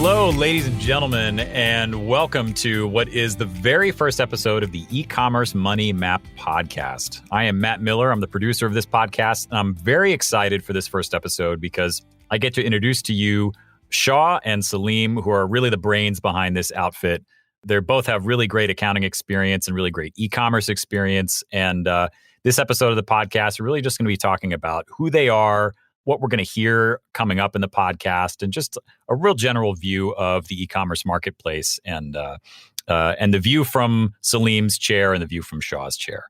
Hello, ladies and gentlemen, and welcome to what is the very first episode of the eCommerce Money Map podcast. I am Matt Miller. I'm the producer of this podcast, and I'm very excited for this first episode because I get to introduce to you Shaw and Salim, who are really the brains behind this outfit. They both have really great accounting experience and really great e-commerce experience. And this episode of the podcast, we're really just going to be talking about who they are, what we're going to hear coming up in the podcast, and just a real general view of the e-commerce marketplace and the view from Salim's chair and the view from Shaw's chair.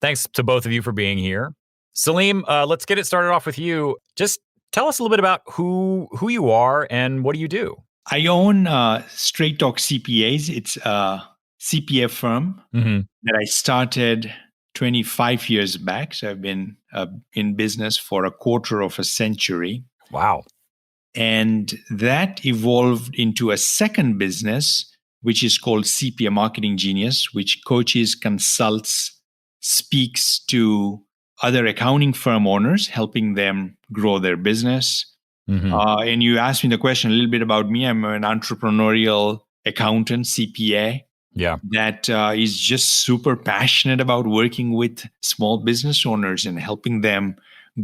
Thanks to both of you for being here. Salim, let's get it started off with you. Just tell us a little bit about who you are and what do you do? I own Straight Talk CPAs. It's a CPA firm that I started 25 years back. So I've been in business for a quarter of a century. Wow. And that evolved into a second business, which is called CPA Marketing Genius, which coaches, consults, speaks to other accounting firm owners, helping them grow their business. And you asked me the question a little bit about me. I'm an entrepreneurial accountant, CPA. Yeah. That is just super passionate about working with small business owners and helping them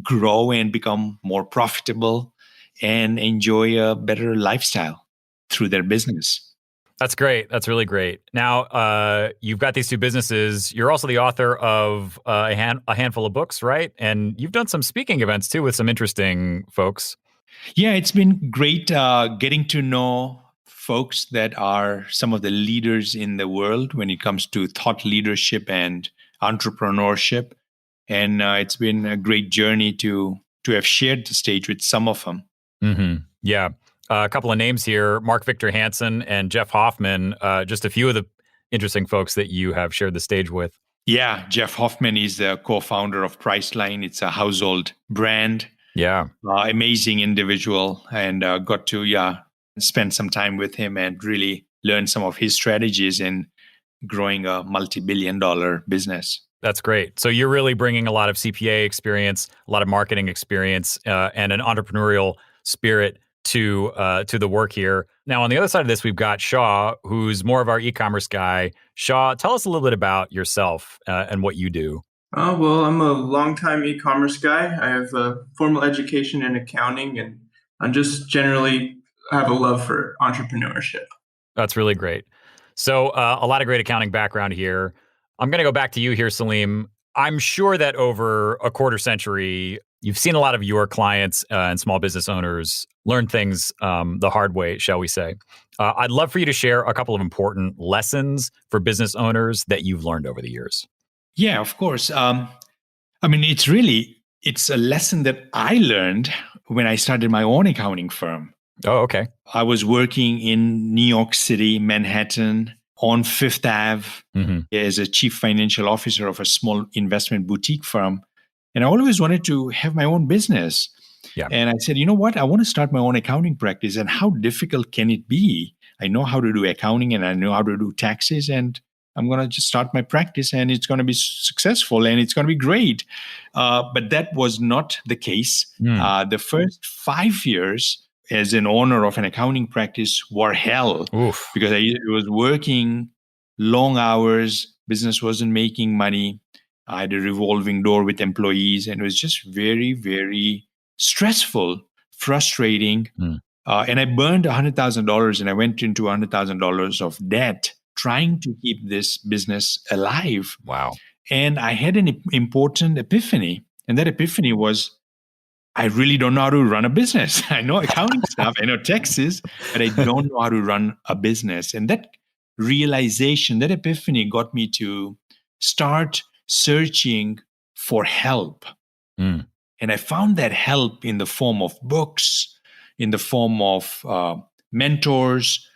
grow and become more profitable and enjoy a better lifestyle through their business. That's great. That's really great. Now, you've got these two businesses. You're also the author of a handful of books, right? And you've done some speaking events too with some interesting folks. Yeah, it's been great getting to know folks that are some of the leaders in the world when it comes to thought leadership and entrepreneurship. And it's been a great journey to have shared the stage with some of them. Yeah. A couple of names here, Mark Victor Hansen and Jeff Hoffman, just a few of the interesting folks that you have shared the stage with. Yeah, Jeff Hoffman is the co-founder of Priceline. It's a household brand. Yeah. Amazing individual, and got to spend some time with him and really learn some of his strategies in growing a multi-billion-dollar business. That's great. So you're really bringing a lot of CPA experience, a lot of marketing experience, and an entrepreneurial spirit to the work here. Now, on the other side of this, we've got Shaw, who's more of our e-commerce guy. Shaw, tell us a little bit about yourself and what you do. Well, I'm a longtime e-commerce guy. I have a formal education in accounting, and I'm just generally have a love for entrepreneurship. That's really great. So a lot of great accounting background here. I'm going to go back to you here, Salim. I'm sure that over a quarter century, you've seen a lot of your clients and small business owners learn things the hard way, shall we say. I'd love for you to share a couple of important lessons for business owners that you've learned over the years. Yeah, of course. It's a lesson that I learned when I started my own accounting firm. Oh, okay. I was working in New York City, Manhattan, on Fifth Ave as a chief financial officer of a small investment boutique firm. And I always wanted to have my own business. Yeah. And I said, you know what? I want to start my own accounting practice. And how difficult can it be? I know how to do accounting and I know how to do taxes, and I'm going to just start my practice and it's going to be successful and it's going to be great. But that was not the case. The first 5 years as an owner of an accounting practice were hell. Oof. Because I was working long hours, business wasn't making money. I had a revolving door with employees, and it was just very, very stressful, frustrating. And I burned $100,000 and I went into $100,000 of debt trying to keep this business alive. Wow. And I had an important epiphany. And that epiphany was, I really don't know how to run a business. I know accounting stuff, I know taxes, but I don't know how to run a business. And that realization, that epiphany got me to start searching for help. And I found that help in the form of books, in the form of mentors,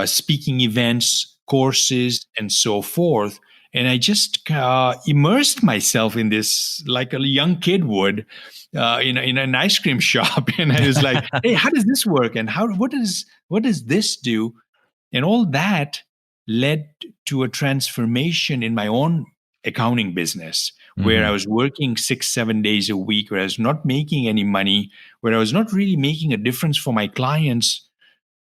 speaking events, courses, and so forth. And I just immersed myself in this like a young kid would in an ice cream shop. And I was like, hey, how does this work? And what does this do? And all that led to a transformation in my own accounting business, where I was working 6-7 days a week, where I was not making any money, where I was not really making a difference for my clients.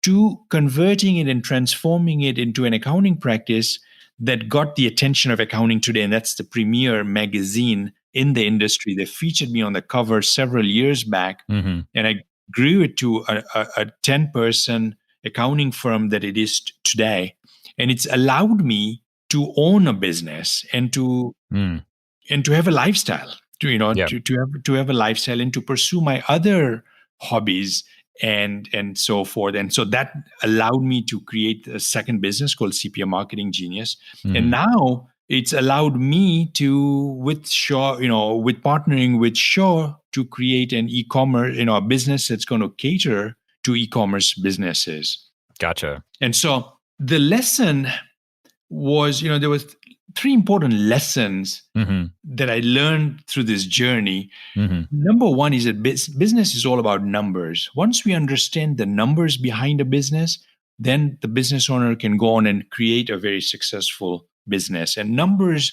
to converting it and transforming it into an accounting practice that got the attention of accounting today. And that's the premier magazine in the industry. They featured me on the cover several years back. Mm-hmm. And I grew it to a 10-person accounting firm that it is today. And it's allowed me to own a business and to have a lifestyle, to have a lifestyle and to pursue my other hobbies and so forth. And so that allowed me to create a second business called CPM Marketing Genius. And now it's allowed me to, with Shaw, with partnering with Shaw, to create an e-commerce, a business that's going to cater to e-commerce businesses. Gotcha. And so the lesson was, there was 3 important lessons that I learned through this journey. Number one is that business is all about numbers. Once we understand the numbers behind a business, then the business owner can go on and create a very successful business. And numbers,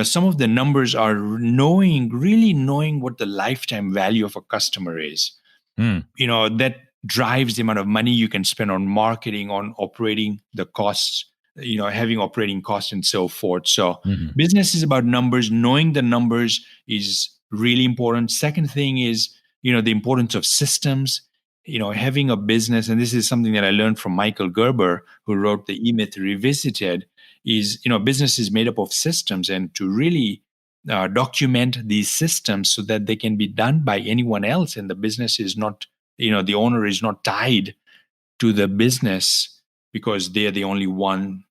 some of the numbers are really knowing what the lifetime value of a customer is. That drives the amount of money you can spend on marketing, on operating the costs, having operating costs and so forth. So business is about numbers. Knowing the numbers is really important. Second thing is, the importance of systems, having a business. And this is something that I learned from Michael Gerber, who wrote the E-Myth Revisited, is, business is made up of systems, and to really document these systems so that they can be done by anyone else. And the business is not, the owner is not tied to the business because they're the only one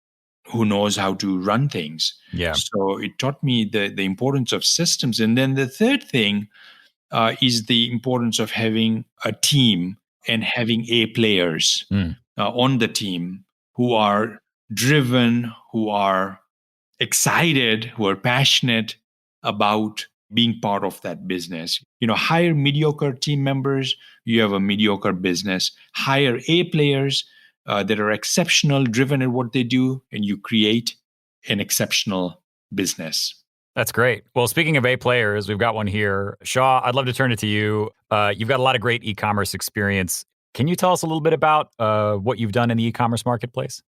who knows how to run things. Yeah. So it taught me the importance of systems. And then the third thing is the importance of having a team and having A players on the team who are driven, who are excited, who are passionate about being part of that business. Hire mediocre team members, you have a mediocre business. Hire A players that are exceptional, driven at what they do, and you create an exceptional business. That's great. Well, speaking of A players, we've got one here. Shaw, I'd love to turn it to you. You've got a lot of great e-commerce experience. Can you tell us a little bit about what you've done in the e-commerce marketplace?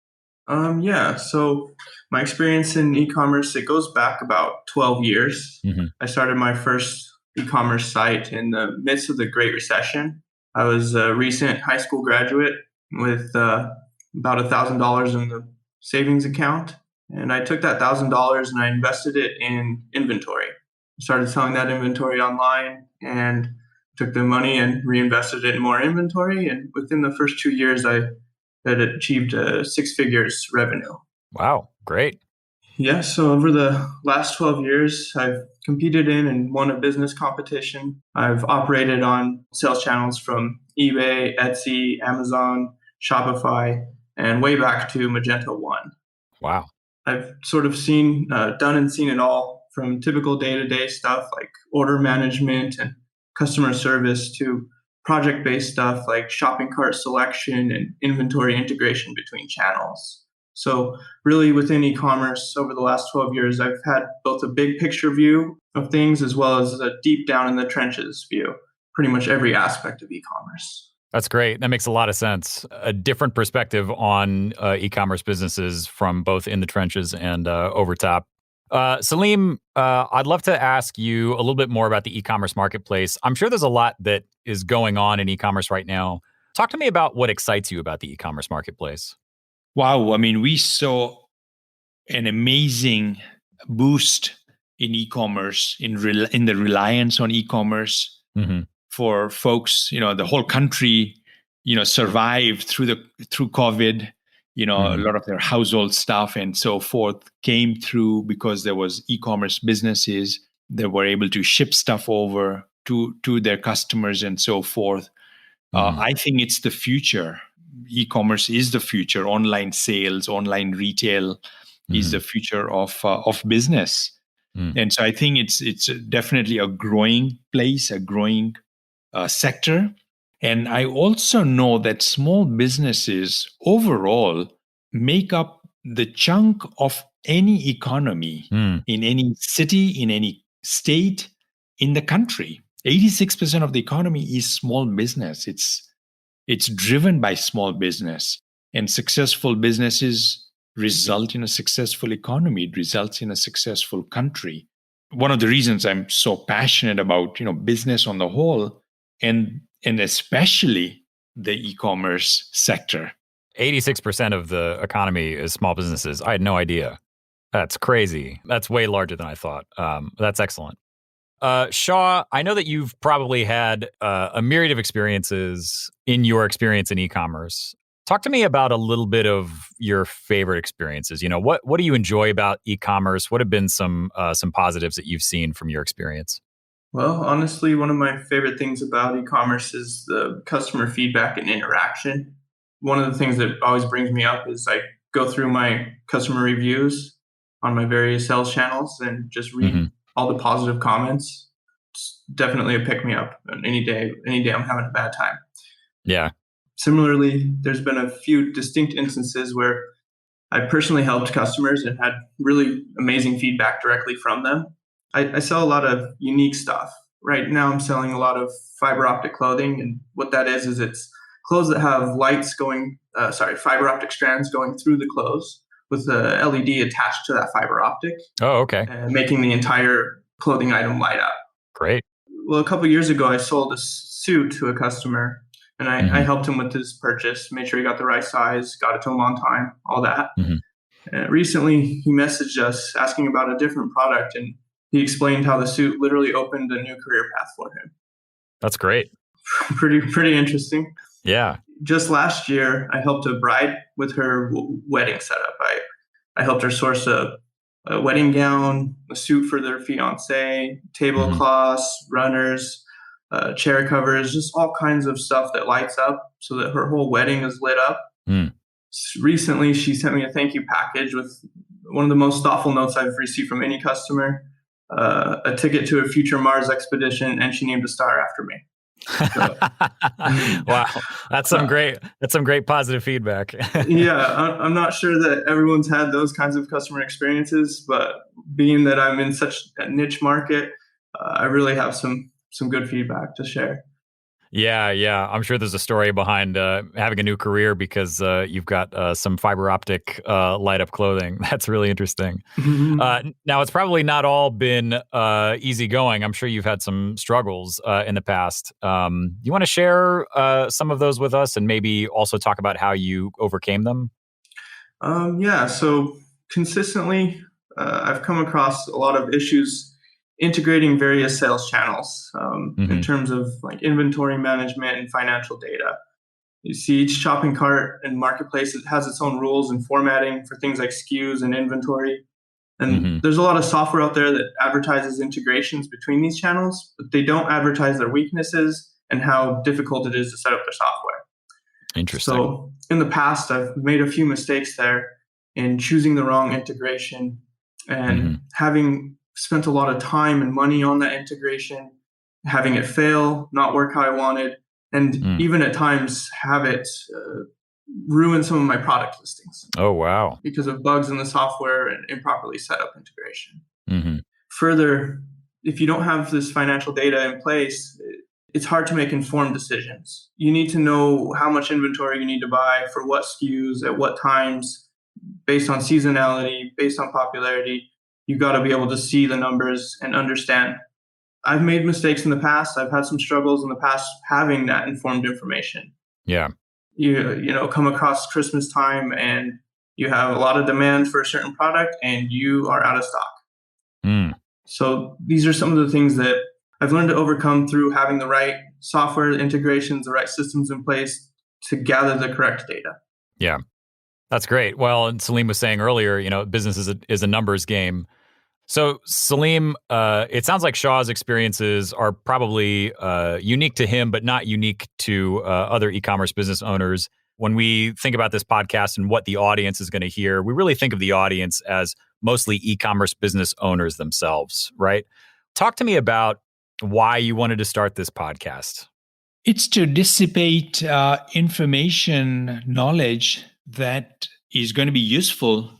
Yeah. So my experience in e-commerce, it goes back about 12 years. I started my first e-commerce site in the midst of the Great Recession. I was a recent high school graduate with about $1,000 in the savings account. And I took that $1,000 and I invested it in inventory. I started selling that inventory online and took the money and reinvested it in more inventory. And within the first 2 years, I had achieved 6 figures revenue. Wow, great. Yeah, so over the last 12 years, I've competed in and won a business competition. I've operated on sales channels from eBay, Etsy, Amazon, Shopify, and way back to Magento 1. Wow. I've sort of done and seen it all, from typical day-to-day stuff like order management and customer service to project-based stuff like shopping cart selection and inventory integration between channels. So really within e-commerce over the last 12 years, I've had both a big picture view of things as well as a deep down in the trenches view, pretty much every aspect of e-commerce. That's great. That makes a lot of sense. A different perspective on e-commerce businesses from both in the trenches and over top. Salim, I'd love to ask you a little bit more about the e-commerce marketplace. I'm sure there's a lot that is going on in e-commerce right now. Talk to me about what excites you about the e-commerce marketplace. Wow. I mean, we saw an amazing boost in e-commerce, in the reliance on e-commerce for folks. The whole country, survived through COVID. A lot of their household stuff and so forth came through because there was e-commerce businesses that were able to ship stuff over to their customers and so forth. I think it's the future. E-commerce is the future. Online sales, online retail is the future of business. And so I think it's definitely a growing place, a growing sector. And I also know that small businesses overall make up the chunk of any economy in any city, in any state in the country. 86% of the economy is small business. It's driven by small business, and successful businesses result in a successful economy. It results in a successful country. One of the reasons I'm so passionate about, business on the whole, and especially the e-commerce sector. 86% of the economy is small businesses. I had no idea. That's crazy. That's way larger than I thought. That's excellent. Shaw, I know that you've probably had a myriad of experiences in your experience in e-commerce. Talk to me about a little bit of your favorite experiences. What do you enjoy about e-commerce? What have been some positives that you've seen from your experience? Well, honestly, one of my favorite things about e-commerce is the customer feedback and interaction. One of the things that always brings me up is I go through my customer reviews on my various sales channels and just read all the positive comments. It's definitely a pick-me-up any day I'm having a bad time. Yeah. Similarly, there's been a few distinct instances where I personally helped customers and had really amazing feedback directly from them. I sell a lot of unique stuff. Right now, I'm selling a lot of fiber optic clothing, and what that is it's clothes that have fiber optic strands going through the clothes with a LED attached to that fiber optic. Oh, okay. Making the entire clothing item light up. Great. Well, a couple of years ago, I sold a suit to a customer, and I helped him with his purchase, made sure he got the right size, got it to him on time, all that. Recently, he messaged us asking about a different product, and he explained how the suit literally opened a new career path for him. That's great. Pretty interesting. Yeah. Just last year, I helped a bride with her wedding setup. I helped her source a wedding gown, a suit for their fiance, tablecloths, runners, chair covers, just all kinds of stuff that lights up so that her whole wedding is lit up. Recently, she sent me a thank you package with one of the most thoughtful notes I've received from any customer, a ticket to a future Mars expedition, and she named a star after me. So, wow, that's some great positive feedback. Yeah, I'm not sure that everyone's had those kinds of customer experiences, but being that I'm in such a niche market, I really have some good feedback to share. Yeah. I'm sure there's a story behind having a new career because you've got some fiber optic light up clothing. That's really interesting. Now, it's probably not all been easy going. I'm sure you've had some struggles in the past. You want to share some of those with us and maybe also talk about how you overcame them? Yeah, so consistently, I've come across a lot of issues integrating various sales channels in terms of like inventory management and financial data. You see, each shopping cart and marketplace has its own rules and formatting for things like SKUs and inventory. And there's a lot of software out there that advertises integrations between these channels, but they don't advertise their weaknesses and how difficult it is to set up their software. Interesting. So in the past, I've made a few mistakes there in choosing the wrong integration and having spent a lot of time and money on that integration, having it fail, not work how I wanted, and even at times have it ruin some of my product listings. Oh, wow. Because of bugs in the software and improperly set up integration. Further, if you don't have this financial data in place, it's hard to make informed decisions. You need to know how much inventory you need to buy for what SKUs at what times, based on seasonality, based on popularity. You got to be able to see the numbers and understand. I've made mistakes in the past. I've had some struggles in the past having that informed information. Yeah. You come across Christmas time and you have a lot of demand for a certain product and you are out of stock. So these are some of the things that I've learned to overcome through having the right software integrations, the right systems in place to gather the correct data. Yeah. That's great. Well, and Salim was saying earlier, business is a numbers game. So, Salim, it sounds like Shaw's experiences are probably unique to him, but not unique to other e-commerce business owners. When we think about this podcast and what the audience is going to hear, we really think of the audience as mostly e-commerce business owners themselves, right? Talk to me about why you wanted to start this podcast. It's to dissipate information, knowledge that is going to be useful,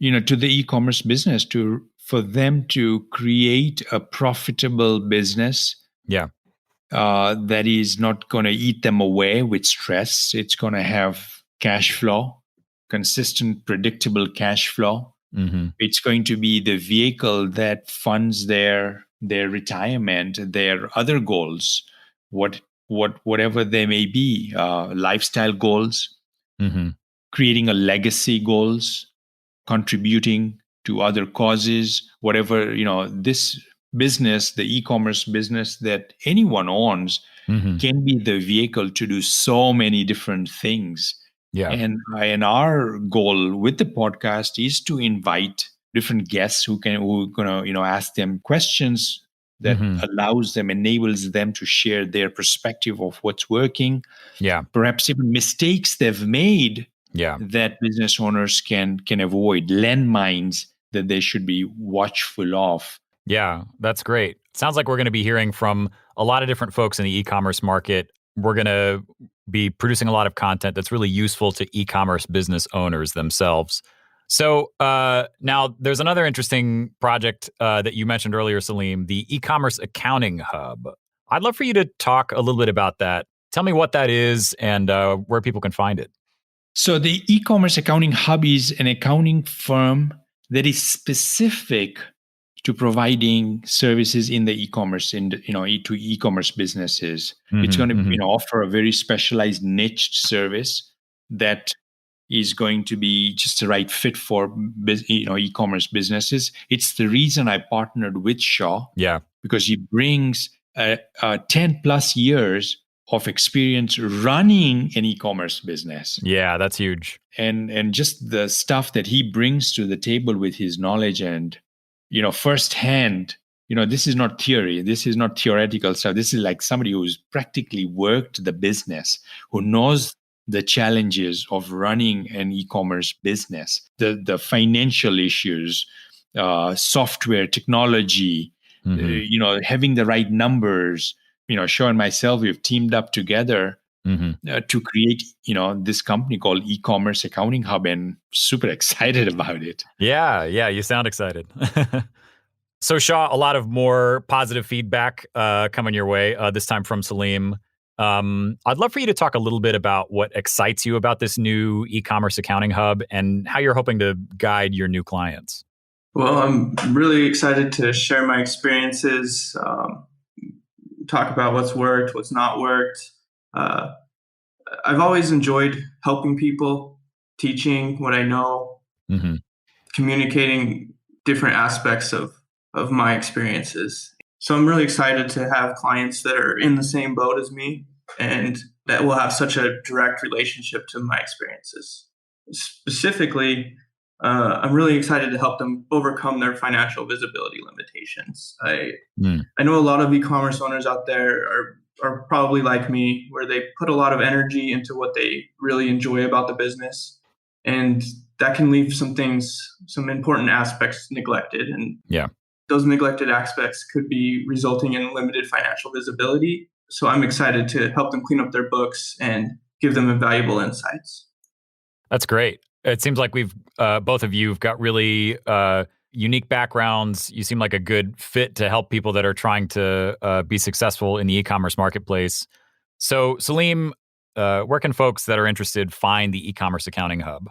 to the e-commerce business for them to create a profitable business. Yeah. that is not going to eat them away with stress. It's going to have cash flow, consistent, predictable cash flow. Mm-hmm. It's going to be the vehicle that funds their retirement, their other goals, whatever they may be, lifestyle goals, Mm-hmm. creating a legacy goals, contributing to other causes, whatever, this business, the e-commerce business that anyone owns, Mm-hmm. can be the vehicle to do so many different things. Yeah. And our goal with the podcast is to invite different guests who are gonna ask them questions that enables them to share their perspective of what's working. Yeah. Perhaps even mistakes they've made. Yeah. That business owners can avoid, landmines that they should be watchful of. Yeah, that's great. Sounds like we're going to be hearing from a lot of different folks in the e-commerce market. We're going to be producing a lot of content that's really useful to e-commerce business owners themselves. So now there's another interesting project that you mentioned earlier, Salim, the e-commerce accounting hub. I'd love for you to talk a little bit about that. Tell me what that is and where people can find it. So the e-commerce accounting hub is an accounting firm that is specific to providing services in the e-commerce, to e-commerce businesses. Mm-hmm, it's going to offer a very specialized niche service that is going to be just the right fit for e-commerce businesses. It's the reason I partnered with Shaw. Yeah, because he brings 10 plus years of experience running an e-commerce business. Yeah, that's huge. And just the stuff that he brings to the table with his knowledge and firsthand, this is not theory. This is not theoretical stuff. This is like somebody who's practically worked the business, who knows the challenges of running an e-commerce business, the financial issues, software, technology, having the right numbers. Shaw and myself, we've teamed up together to create, this company called eCommerce Accounting Hub, and super excited about it. Yeah, you sound excited. So Shaw, a lot of more positive feedback coming your way, this time from Salim. I'd love for you to talk a little bit about what excites you about this new e-commerce accounting hub and how you're hoping to guide your new clients. Well, I'm really excited to share my experiences, talk about what's worked, what's not worked. I've always enjoyed helping people, teaching what I know, communicating different aspects of my experiences. So I'm really excited to have clients that are in the same boat as me and that will have such a direct relationship to my experiences. Specifically, I'm really excited to help them overcome their financial visibility limitations. I know a lot of e-commerce owners out there are probably like me, where they put a lot of energy into what they really enjoy about the business. And that can leave some important aspects neglected. And those neglected aspects could be resulting in limited financial visibility. So I'm excited to help them clean up their books and give them valuable insights. That's great. It seems like we've both of you have got really unique backgrounds. You seem like a good fit to help people that are trying to be successful in the e-commerce marketplace. So Salim, where can folks that are interested find the e-commerce accounting hub?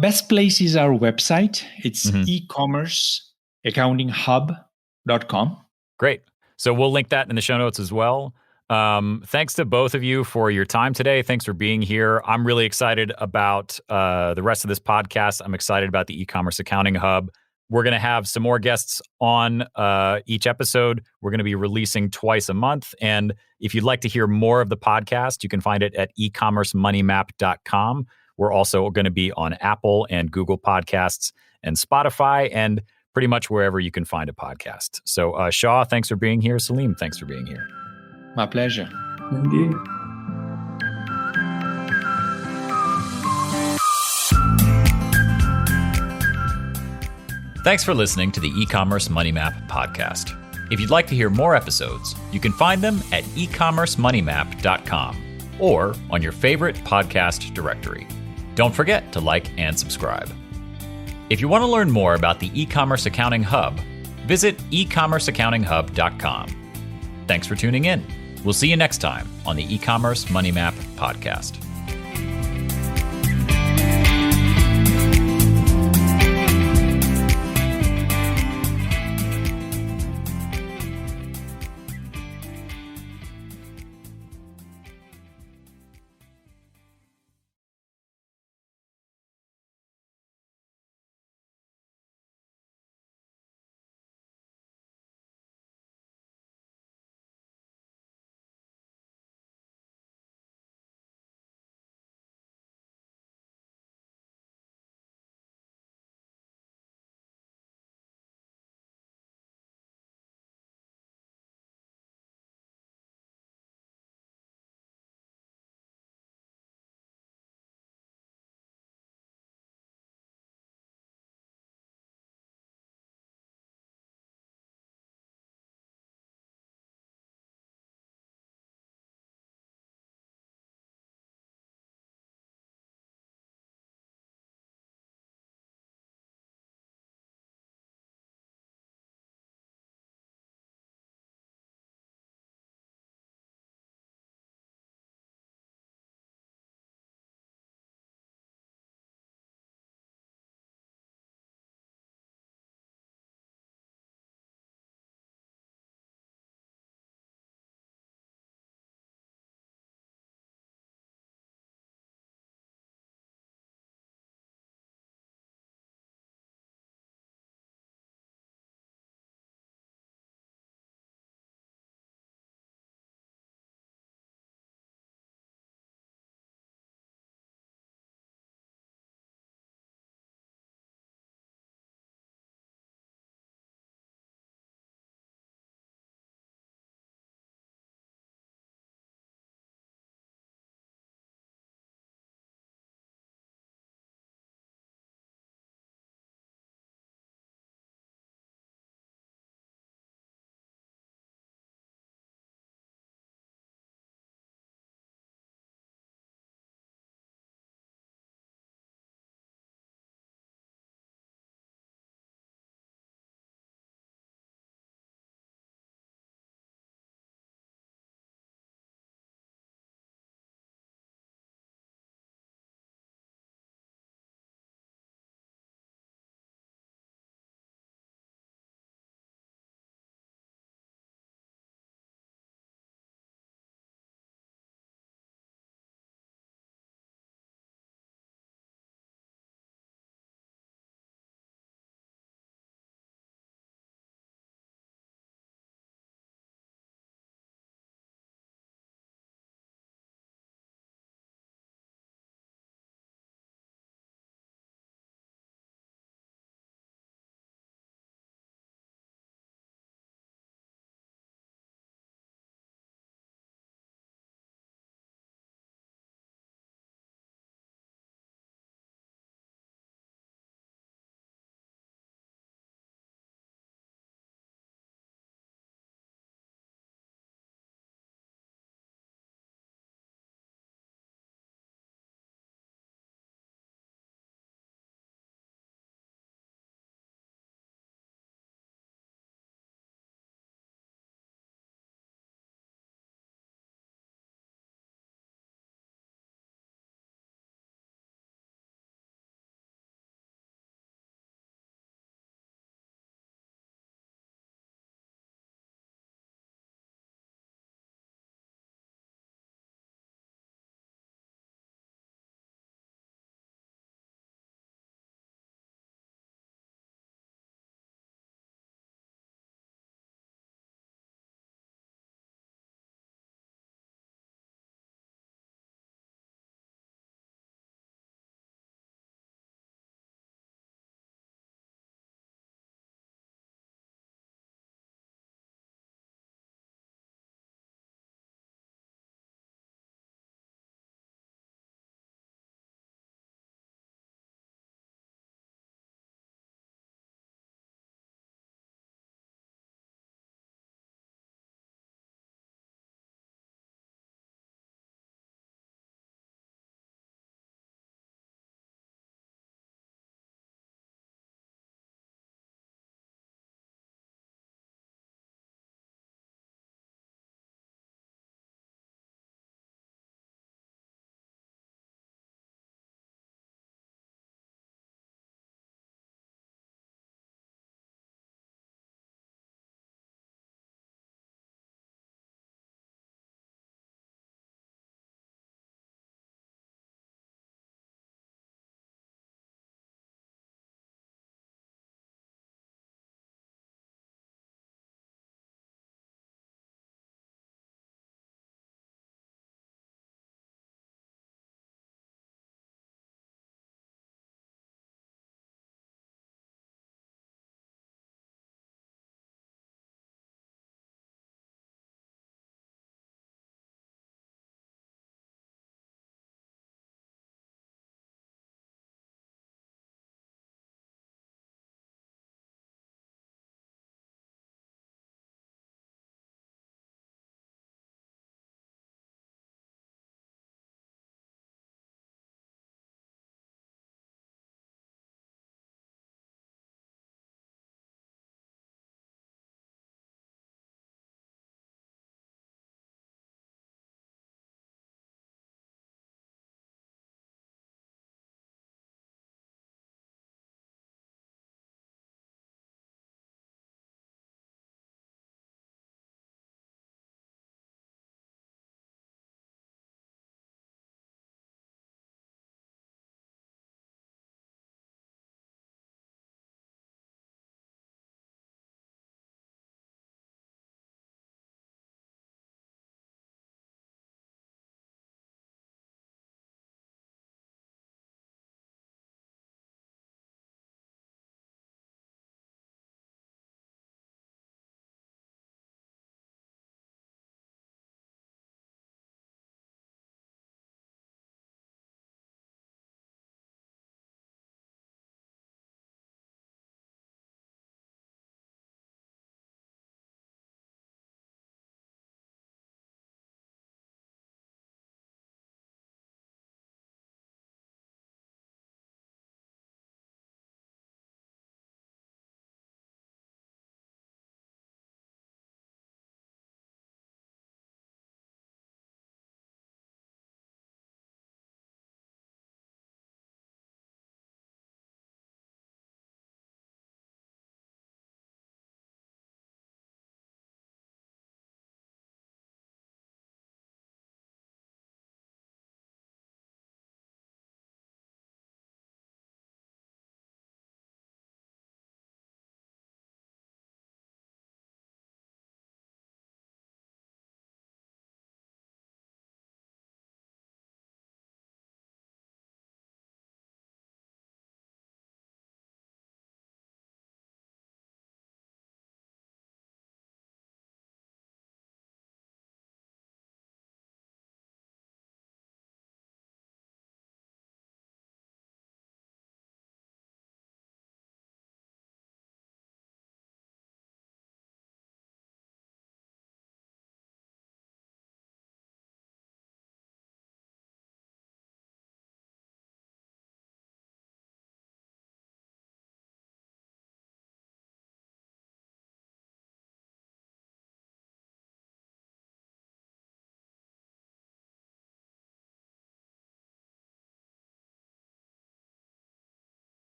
Best place is our website. It's ecommerceaccountinghub.com. Great. So we'll link that in the show notes as well. Thanks to both of you for your time today. Thanks for being here. I'm really excited about the rest of this podcast. I'm excited about the e-commerce accounting hub. We're going to have some more guests on each episode. We're going to be releasing twice a month. And if you'd like to hear more of the podcast, you can find it at ecommercemoneymap.com. We're also going to be on Apple and Google Podcasts and Spotify and pretty much wherever you can find a podcast. So Shaw, thanks for being here. Salim, thanks for being here. My pleasure. Indeed. Thanks for listening to the e-commerce Money Map podcast. If you'd like to hear more episodes, you can find them at ecommercemoneymap.com or on your favorite podcast directory. Don't forget to like and subscribe. If you want to learn more about the e-commerce accounting hub, visit ecommerceaccountinghub.com. Thanks for tuning in. We'll see you next time on the e-commerce Money Map podcast.